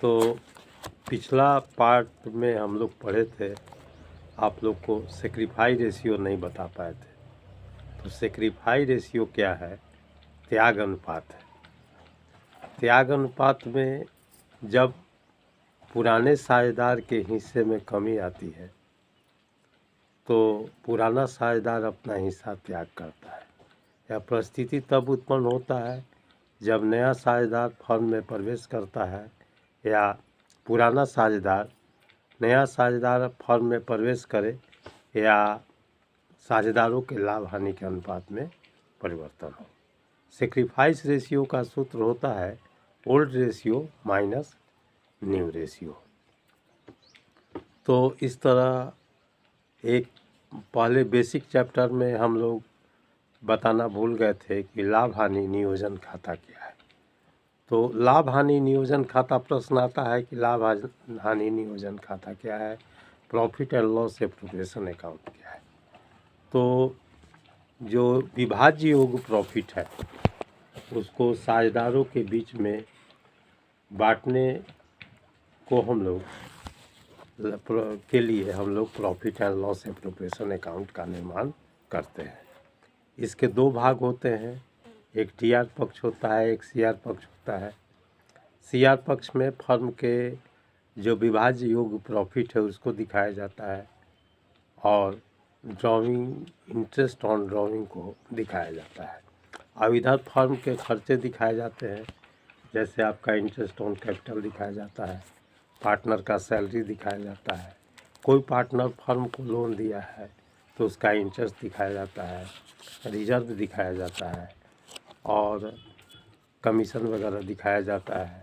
तो पिछला पार्ट में हम लोग पढ़े थे, आप लोग को सेक्रीफाई रेशियो नहीं बता पाए थे। तो सेक्रीफाई रेशियो क्या है? त्याग अनुपात है। त्याग अनुपात में जब पुराने साझेदार के हिस्से में कमी आती है तो पुराना साझेदार अपना हिस्सा त्याग करता है। यह परिस्थिति तब उत्पन्न होता है जब नया साझेदार फर्म में प्रवेश करता है या पुराना साझेदार नया साझेदार फर्म में प्रवेश करे या साझेदारों के लाभ हानि के अनुपात में परिवर्तन हो। सेक्रीफाइस रेशियो का सूत्र होता है old ratio minus new ratio. तो इस तरह एक पहले बेसिक चैप्टर में हम लोग बताना भूल गए थे कि लाभ हानि नियोजन खाता क्या है। तो लाभ हानि नियोजन खाता प्रश्न आता है कि लाभ हानि नियोजन खाता क्या है, profit and loss appropriation account क्या है। तो जो विभाज्य योग्य प्रॉफिट है उसको साझेदारों के बीच में बांटने को हम लोग के लिए हम लोग profit and loss appropriation account का निर्माण करते हैं। इसके दो भाग होते हैं, एक टीआर पक्ष होता है, एक सीआर पक्ष होता है। सीआर पक्ष में फर्म के जो विभाज्य योग्य प्रॉफिट है उसको दिखाया जाता है और ड्राइंग इंटरेस्ट ऑन ड्राइंग को दिखाया जाता है। अब इधर फर्म के खर्चे दिखाए जाते हैं, जैसे आपका इंटरेस्ट ऑन कैपिटल दिखाया जाता है, पार्टनर का सैलरी दिखाया जाता है। कोई पार्टनर फर्म को लोन दिया है तो उसका इंटरेस्ट दिखाया जाता है, रिजर्व दिखाया जाता है और कमीशन वगैरह दिखाया जाता है।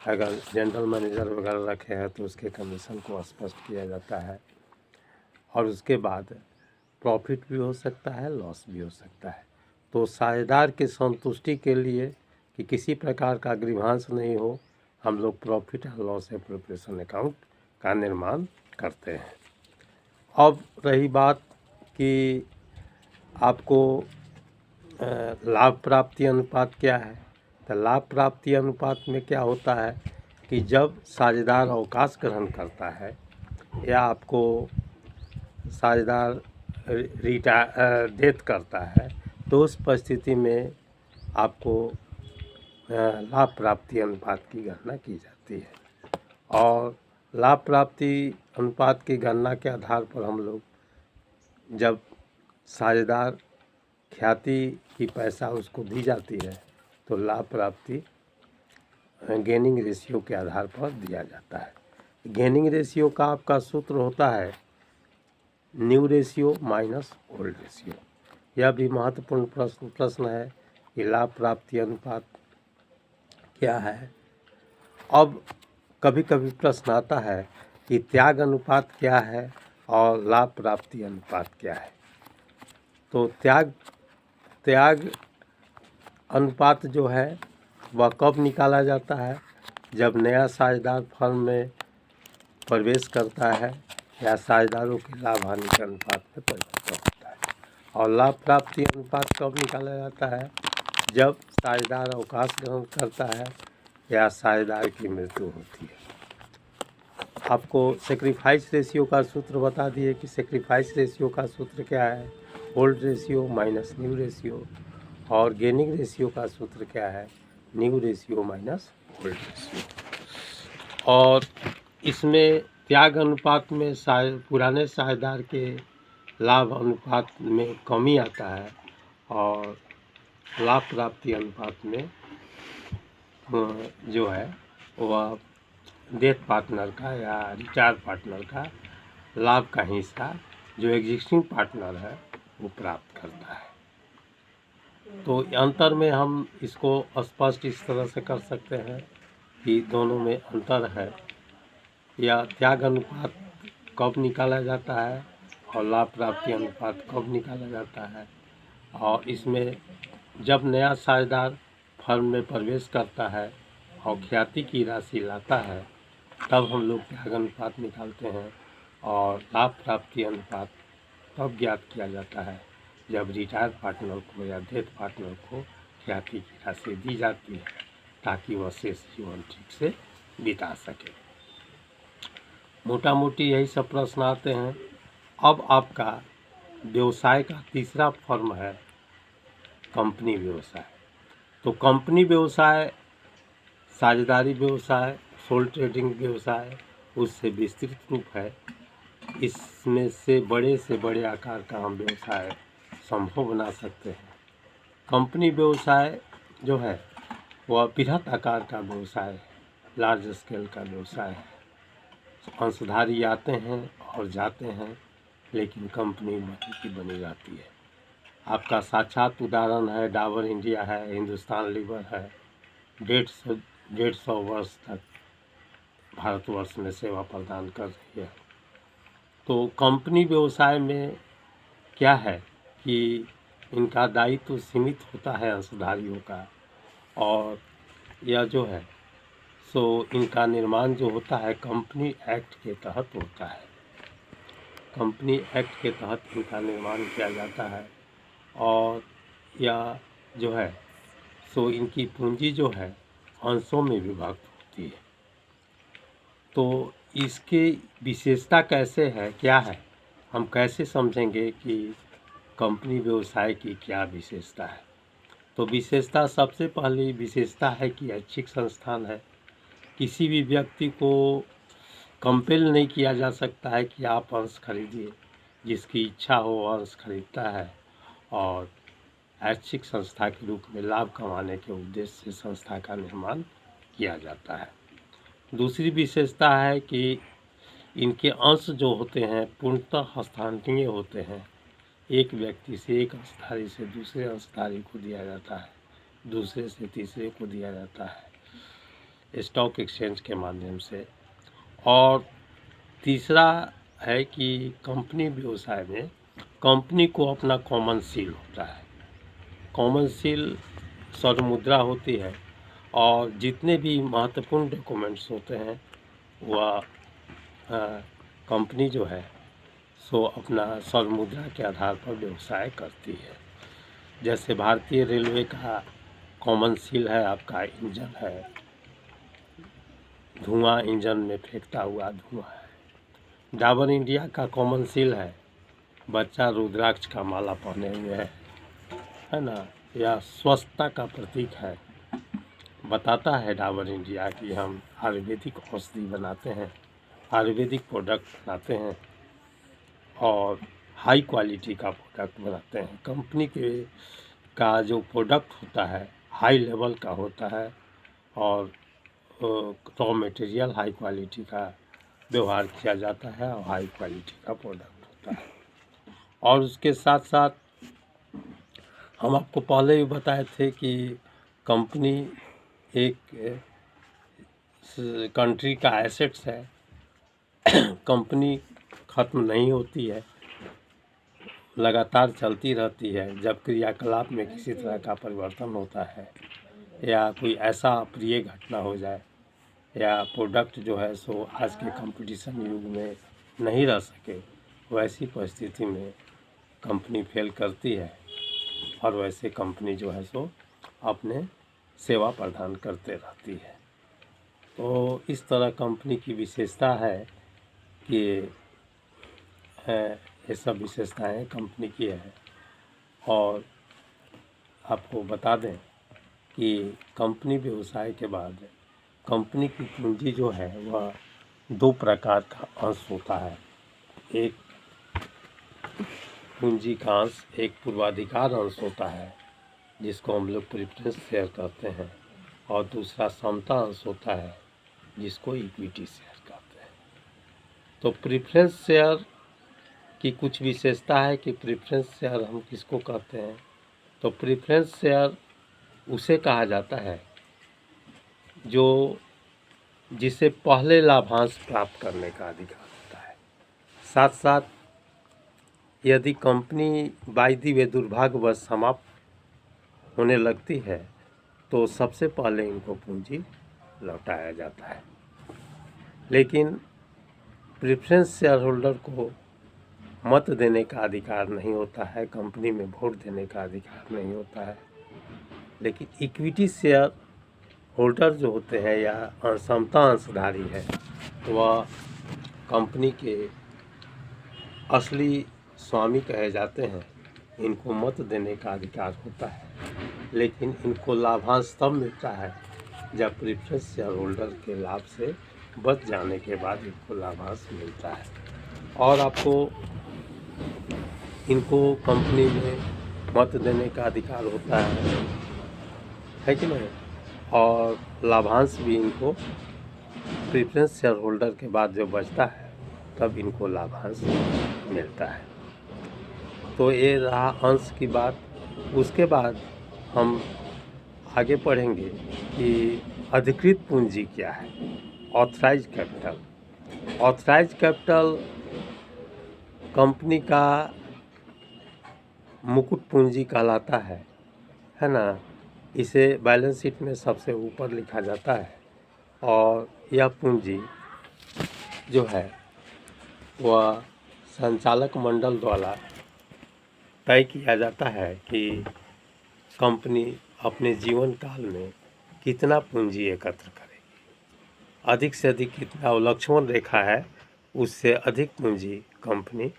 अगर जनरल मैनेजर वगैरह रखे हैं तो उसके कमीशन को स्पष्ट किया जाता है। और उसके बाद प्रॉफिट भी हो सकता है, लॉस भी हो सकता है। तो साझेदार की संतुष्टि के लिए कि किसी प्रकार का ग्रीवांस नहीं हो, हम लोग profit and loss appropriation account का निर्माण करते हैं। अब रही बात कि आपको लाभ प्राप्ति अनुपात क्या है, तो लाभ प्राप्ति अनुपात में क्या होता है कि जब साझेदार अवकाश ग्रहण करता है या आपको साझेदार डेथ करता है तो उस परिस्थिति में आपको लाभ प्राप्ति अनुपात की गणना की जाती है। और लाभ प्राप्ति अनुपात की गणना के आधार पर हम लोग जब साझेदार ख्याति की पैसा उसको दी जाती है तो लाभ प्राप्ति गेनिंग रेशियो के आधार पर दिया जाता है। गेनिंग रेशियो का आपका सूत्र होता है new ratio minus old ratio. यह भी महत्वपूर्ण प्रश्न है कि लाभ प्राप्ति अनुपात क्या है। अब कभी कभी प्रश्न आता है कि त्याग अनुपात क्या है और लाभ प्राप्ति अनुपात क्या है। तो त्याग अनुपात जो है वह कब निकाला जाता है, जब नया साझेदार फर्म में प्रवेश करता है या साझेदारों के लाभ हानि के अनुपात में परिवर्तन होता है। और लाभ प्राप्ति अनुपात कब निकाला जाता है, जब साझेदार अवकाश ग्रहण करता है या साझेदार की मृत्यु होती है। आपको सेक्रीफाइस रेशियो का सूत्र बता दिए कि सेक्रीफाइस रेशियो का सूत्र क्या है, old ratio minus new ratio. और गेनिंग रेशियो का सूत्र क्या है, new ratio minus old ratio. और इसमें त्याग अनुपात में पुराने साझेदार के लाभ अनुपात में कमी आता है और लाभ प्राप्ति अनुपात में जो है वह डेथ पार्टनर का या रिटायर पार्टनर का लाभ का हिस्सा जो एग्जिस्टिंग पार्टनर है वो प्राप्त करता है। तो अंतर में हम इसको स्पष्ट इस तरह से कर सकते हैं कि दोनों में अंतर है, या त्याग अनुपात कब निकाला जाता है और लाभ प्राप्ति अनुपात कब निकाला जाता है। और इसमें जब नया साझेदार फर्म में प्रवेश करता है और ख्याति की राशि लाता है तब हम लोग त्याग अनुपात निकालते हैं। और लाभ प्राप्ति अनुपात तब ज्ञात किया जाता है जब रिटायर पार्टनर को या डेथ पार्टनर को ख्याति की राशि दी जाती है ताकि वह शेष जीवन ठीक से बिता सके। मोटा मोटी यही सब प्रश्न आते हैं। अब आपका व्यवसाय का तीसरा फॉर्म है कंपनी व्यवसाय। तो कंपनी व्यवसाय साझेदारी व्यवसाय, सोल ट्रेडिंग व्यवसाय उससे विस्तृत रूप है। इसमें से बड़े आकार का हम व्यवसाय संभव बना सकते हैं। कंपनी व्यवसाय जो है वह बृहत आकार का व्यवसाय है, लार्ज स्केल का व्यवसाय है। अंशधारी आते हैं और जाते हैं, लेकिन कंपनी बनी की बनी रहती है। आपका साक्षात उदाहरण है डाबर इंडिया है, हिंदुस्तान लीवर है। 150 वर्ष तक भारतवर्ष में सेवा प्रदान कर रही है। तो कंपनी व्यवसाय में क्या है कि इनका दायित्व तो सीमित होता है अंशधारियों का, और यह जो है सो इनका निर्माण जो होता है कंपनी एक्ट के तहत होता है। कंपनी एक्ट के तहत इनका निर्माण किया जाता है, और यह जो है सो इनकी पूंजी जो है अंशों में विभक्त होती है। तो इसकी विशेषता कैसे है, क्या है, हम कैसे समझेंगे कि कंपनी व्यवसाय की क्या विशेषता है। तो विशेषता, सबसे पहली विशेषता है कि ऐच्छिक संस्थान है। किसी भी व्यक्ति को कंपेल नहीं किया जा सकता है कि आप अंश खरीदिए। जिसकी इच्छा हो अंश खरीदता है, और ऐच्छिक संस्था के रूप में लाभ कमाने के उद्देश्य से संस्था का निर्माण किया जाता है। दूसरी विशेषता है कि इनके अंश जो होते हैं पूर्णतः हस्तांतरणीय होते हैं। एक व्यक्ति से, एक अंशधारी से दूसरे अंशधारी को दिया जाता है, दूसरे से तीसरे को दिया जाता है स्टॉक एक्सचेंज के माध्यम से। और तीसरा है कि कंपनी व्यवसाय में कंपनी को अपना कॉमन सील होता है। कॉमन सील स्वर्ण मुद्रा होती है, और जितने भी महत्वपूर्ण डॉक्यूमेंट्स होते हैं वह कंपनी जो है सो अपना स्वर्ण मुद्रा के आधार पर व्यवसाय करती है। जैसे भारतीय रेलवे का कॉमन सील है आपका इंजन है, धुआं इंजन में फेंकता हुआ धुआं है। डाबर इंडिया का कॉमन सील है बच्चा रुद्राक्ष का माला पहने हुए है ना। यह स्वस्थता का प्रतीक है, बताता है डाबर इंडिया कि हम आयुर्वेदिक औषधि बनाते हैं, आयुर्वेदिक प्रोडक्ट बनाते हैं और हाई क्वालिटी का प्रोडक्ट बनाते हैं। कंपनी के का जो प्रोडक्ट होता है हाई लेवल का होता है, और रॉ मटेरियल हाई क्वालिटी का व्यवहार किया जाता है, और हाई क्वालिटी का प्रोडक्ट होता है। और उसके साथ साथ हम आपको पहले भी बताए थे कि कंपनी एक कंट्री का एसेट्स है। कंपनी ख़त्म नहीं होती है, लगातार चलती रहती है। जब क्रियाकलाप में किसी तरह का परिवर्तन होता है, या कोई ऐसा अप्रिय घटना हो जाए, या प्रोडक्ट जो है सो आज के कंपटीशन युग में नहीं रह सके, वैसी परिस्थिति में कंपनी फेल करती है, और वैसे कंपनी जो है सो अपने सेवा प्रदान करते रहती है। तो इस तरह कंपनी की विशेषता है कि ये सब विशेषताएं कंपनी की है। और आपको बता दें कि कंपनी व्यवसाय के बाद कंपनी की पूंजी जो है वह दो प्रकार का अंश होता है। एक पूंजी का अंश, एक पूर्वाधिकार अंश होता है जिसको हम लोग प्रेफरेंस शेयर कहते हैं, और दूसरा समता अंश होता है जिसको इक्विटी शेयर कहते हैं। तो प्रेफरेंस शेयर की कुछ विशेषता है कि प्रेफरेंस शेयर हम किसको कहते हैं। तो प्रेफरेंस शेयर उसे कहा जाता है जो जिसे पहले लाभांश प्राप्त करने का अधिकार होता है। साथ साथ यदि कंपनी बाय द वे दुर्भाग्यवश समाप्त होने लगती है तो सबसे पहले इनको पूंजी लौटाया जाता है। लेकिन प्रेफरेंस शेयर होल्डर को मत देने का अधिकार नहीं होता है, कंपनी में वोट देने का अधिकार नहीं होता है। लेकिन इक्विटी शेयर होल्डर जो होते हैं या समता अंशधारी है, वह कंपनी के असली स्वामी कहे जाते हैं। इनको मत देने का अधिकार होता है, लेकिन इनको लाभांश तब मिलता है जब प्रेफरेंस शेयर होल्डर के लाभ से बच जाने के बाद इनको लाभांश मिलता है। और आपको इनको कंपनी में मत देने का अधिकार होता है कि नहीं, और लाभांश भी इनको प्रेफरेंस शेयर होल्डर के बाद जो बचता है तब इनको लाभांश मिलता है। तो ये रहा अंश की बात। उसके बाद हम आगे पढ़ेंगे कि अधिकृत पूंजी क्या है। Authorise capital. Authorise capital company का मुकुट पूंजी कहलाता है ना। इसे बैलेंस शीट में सबसे ऊपर लिखा जाता है, और यह पूंजी जो है वह संचालक मंडल द्वारा तय किया जाता है कि कंपनी अपने जीवन काल में कितना पूंजी एकत्र करेगी। अधिक से अधिक कितना लक्ष्मण रेखा है, उससे अधिक पूंजी कंपनी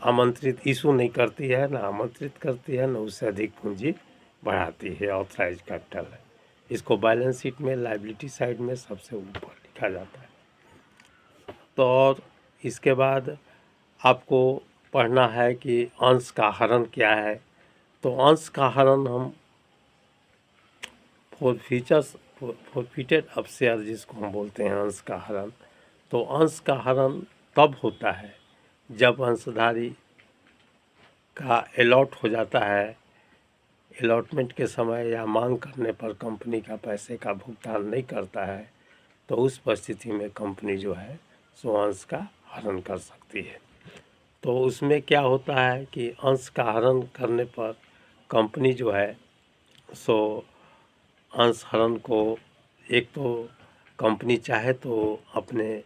आमंत्रित इशू नहीं करती है, ना आमंत्रित करती है, ना उससे अधिक पूंजी बढ़ाती है। ऑथराइज कैपिटल है। इसको बैलेंस शीट में लायबिलिटी साइड में सबसे ऊपर लिखा जाता है। तो और इसके बाद आपको पढ़ना है कि अंश का हरण क्या है। तो अंश का हरण हम फोरफिटेड ऑफ शेयर जिसको हम बोलते हैं अंश का हरण। तो अंश का हरण तब होता है जब अंशधारी का अलॉट हो जाता है, अलॉटमेंट के समय या मांग करने पर कंपनी का पैसे का भुगतान नहीं करता है, तो उस परिस्थिति में कंपनी जो है सो अंश का हरण कर सकती है। तो उसमें क्या होता है कि अंश का हरण करने पर कंपनी जो है सो अंश हरण को, एक तो कंपनी चाहे तो अपने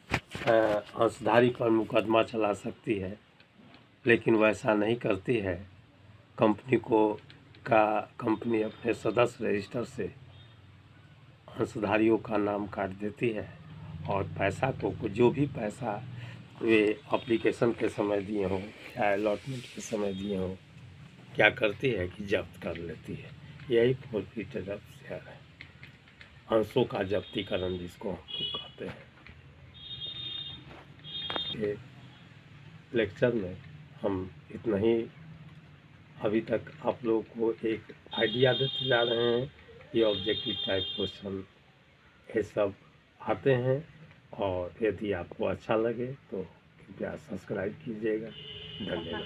अंशधारी पर मुकदमा चला सकती है, लेकिन वैसा नहीं करती है। कंपनी अपने सदस्य रजिस्टर से अंशधारियों का नाम काट देती है, और पैसा को जो भी पैसा वे एप्लीकेशन के समय दिए हों या अलॉटमेंट के समय दिए हों, क्या करती है कि जब्त कर लेती है। यही फोरफिटेड ऑफ शेयर है, अंशों का जब्तीकरण जिसको हम लोग कहते हैं। लेक्चर में हम इतना ही अभी तक आप लोगों को एक आइडिया देते जा रहे हैं कि ऑब्जेक्टिव टाइप क्वेश्चन ये सब आते हैं। और यदि आपको अच्छा लगे तो कृपया सब्सक्राइब कीजिएगा। धन्यवाद।